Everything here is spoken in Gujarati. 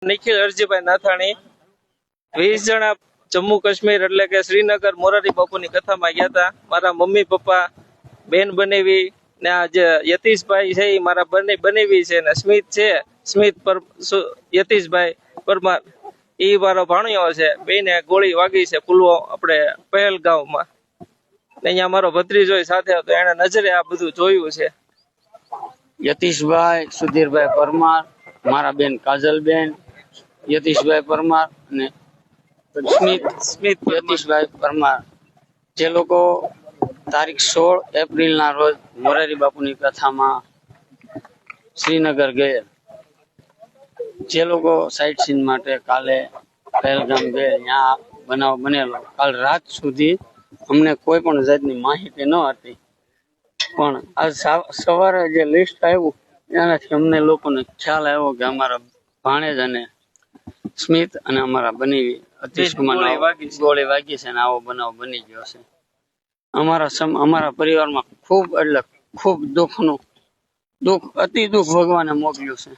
નિખિલ હરજીભાઈ નાથાણી 20 જણા જમ્મુ કાશ્મીર એટલે કે શ્રીનગર મોરારી બાપુની કથામાં ગયા હતા. મારા મમ્મી પપ્પા, બેન બનેવી ને આ જે યતીશભાઈ છે એ મારા બનેવી છે ને સ્મિત છે, યતીશભાઈ પરમાર એ મારો ભાણિયો છે. બેને ગોળી વાગી છે આપણે પહેલગામમાં. અહીંયા મારો ભત્રીજો સાથે હતો, એને નજરે આ બધું જોયું છે. યતીશભાઈ સુધીરભાઈ પરમાર, મારા બેન કાજલબેન, યતીશભાઈ પરમાર અને સ્મિત યતીશભાઈ પરમાર, જે લોકો તારીખ 16 એપ્રિલના રોજ મોરારી બાપુની કથામાં શ્રીનગર ગયેલ. જે લોકો સાઇટ સીન માટે કાલે પહેલગામ ગયેલ, ત્યાં બનાવ બનેલો. કાલ રાત સુધી અમને કોઈ પણ જાતની માહિતી ન હતી, પણ આજ સવારે જે લિસ્ટ આવ્યું એનાથી અમને લોકોને ખ્યાલ આવ્યો કે અમારા ભાણેજ અને સ્મિત અને અમારા બનેવી અતીશ કુમાર ગોળી વાગી છે અને આવો બનાવ બની ગયો છે. અમારા પરિવારમાં ખૂબ એટલે ખૂબ દુઃખ અતિ દુઃખ ભગવાને મોકલ્યું છે.